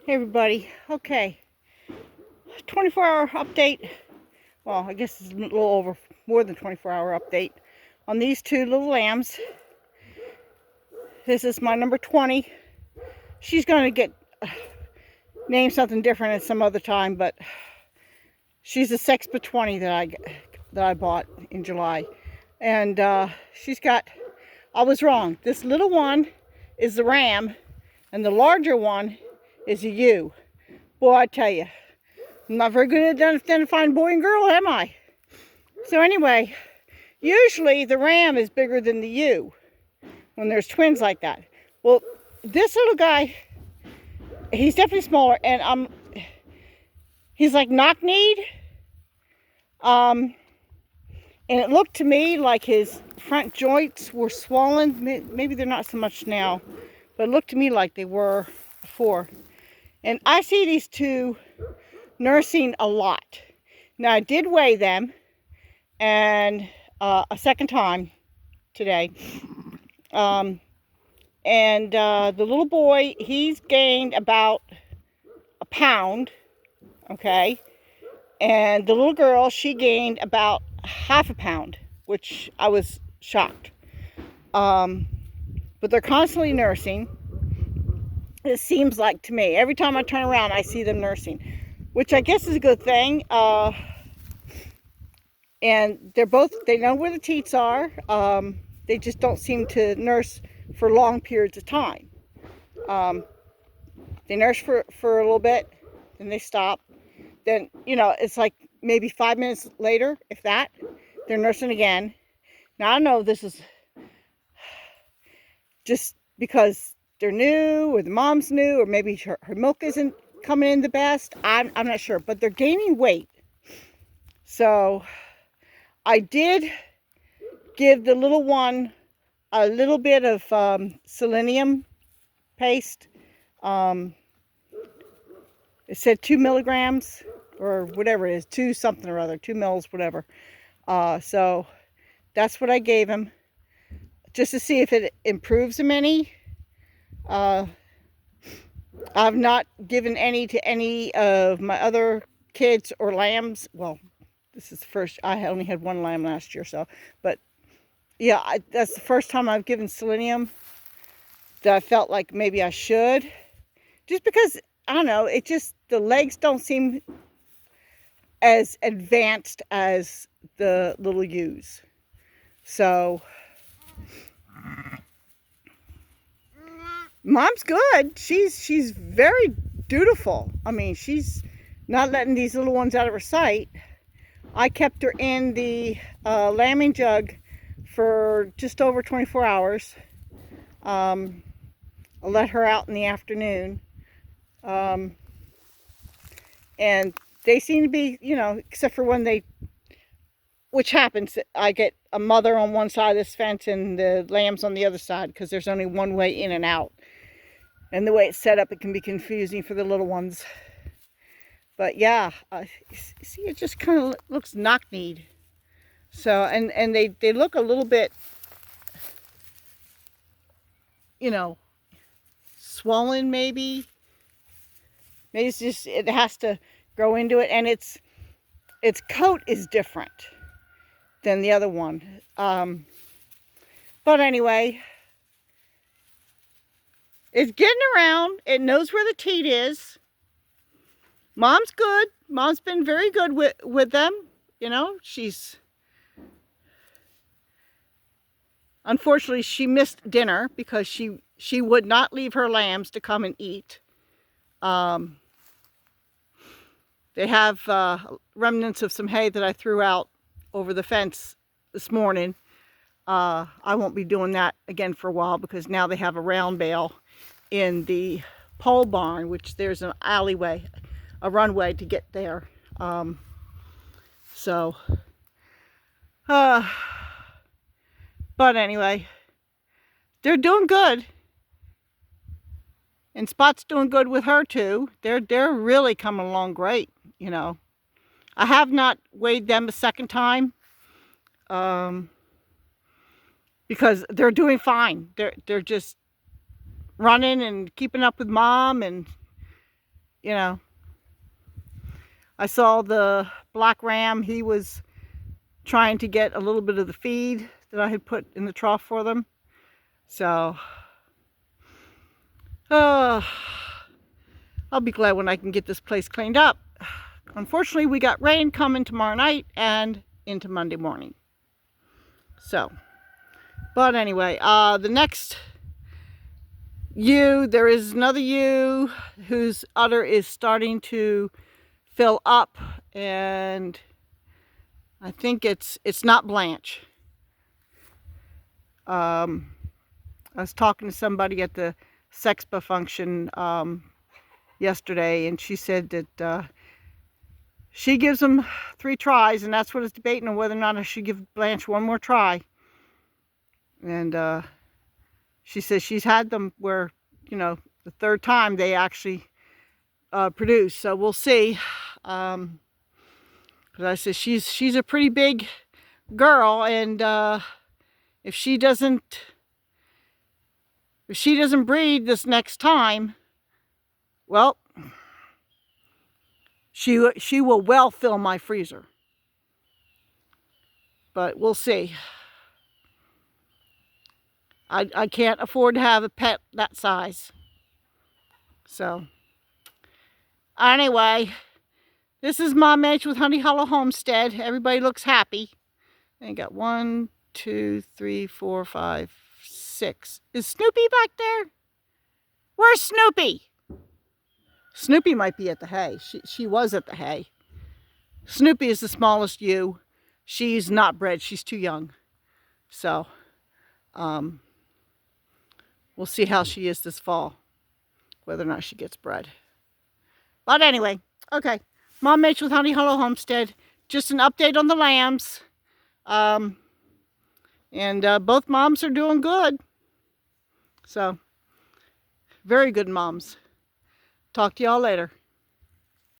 Hey everybody, okay, 24-hour update. Well, I guess it's a little over, more than 24-hour update on these two little lambs. This is my number 20. She's going to get named something different at some other time, but she's a Sexpa 20 that I bought in July. And she's got, I was wrong. This little one is the ram, and the larger one is a ewe. Boy, I tell you, I'm not very good at identifying boy and girl, am I? So anyway, usually the ram is bigger than the ewe when there's twins like that. Well, this little guy, he's definitely smaller, and he's like knock-kneed. And it looked to me like his front joints were swollen. Maybe they're not so much now, but it looked to me like they were before. And I see these two nursing a lot. Now, I did weigh them, and a second time today. And the little boy, he's gained about a pound, okay? And the little girl, she gained about half a pound, which I was shocked. But they're constantly nursing. It seems like to me. Every time I turn around, I see them nursing, which I guess is a good thing. And they know where the teats are. They just don't seem to nurse for long periods of time. They nurse for a little bit, then they stop. Then, it's like maybe 5 minutes later, if that, they're nursing again. Now, I don't know if this is just because they're new, or the mom's new, or maybe her milk isn't coming in the best. I'm not sure, but they're gaining weight. So I did give the little one a little bit of selenium paste. It said 2 milligrams or whatever it is, 2 something or other, 2 mils, whatever. So that's what I gave him, just to see if it improves him any. I've not given any to any of my other kids or lambs. Well, this is the first. I only had 1 lamb last year, so, but yeah, that's the first time I've given selenium that I felt like maybe I should. Just because, I don't know, the legs don't seem as advanced as the little ewes. So, Mom's good. She's very dutiful. I mean, she's not letting these little ones out of her sight. I kept her in the lambing jug for just over 24 hours. I let her out in the afternoon. And they seem to be, except for when which happens, I get a mother on one side of this fence and the lambs on the other side, because there's only one way in and out. And the way it's set up, it can be confusing for the little ones. But yeah, see, it just kind of looks knock-kneed. So, and they look a little bit, swollen maybe. Maybe it's just, it has to grow into it. And its coat is different than the other one. But anyway, it's getting around. It knows where the teat is. Mom's good. Mom's been very good with them. Unfortunately, she missed dinner because she would not leave her lambs to come and eat. They have remnants of some hay that I threw out over the fence this morning. I won't be doing that again for a while, because now they have a round bale in the pole barn, which there's an alleyway, a runway to get there. But anyway, they're doing good. And Spot's doing good with her too. They're really coming along great, I have not weighed them a second time, because they're doing fine. They're just running and keeping up with Mom, and you know, I saw the black ram. He was trying to get a little bit of the feed that I had put in the trough for them. So, I'll be glad when I can get this place cleaned up. Unfortunately, we got rain coming tomorrow night and into Monday morning. So, but anyway, the next ewe, there is another ewe whose udder is starting to fill up, and I think it's not Blanche. I was talking to somebody at the Sexpa function yesterday, and she said that she gives them 3 tries, and that's what it's debating on, whether or not I should give Blanche one more try. And she says she's had them where, you know, the 3rd time they actually produce. So we'll see. Because I said she's a pretty big girl, and if she doesn't breed this next time, well, she will well fill my freezer. But we'll see. I can't afford to have a pet that size. So, anyway, this is Mom H with Honey Hollow Homestead. Everybody looks happy. I got 1, 2, 3, 4, 5, 6. Is Snoopy back there? Where's Snoopy? Snoopy might be at the hay. She was at the hay. Snoopy is the smallest ewe. She's not bred. She's too young. So, we'll see how she is this fall, whether or not she gets bred. But anyway, okay. Mom H with Honey Hollow Homestead. Just an update on the lambs. And both moms are doing good. So, very good moms. Talk to y'all later.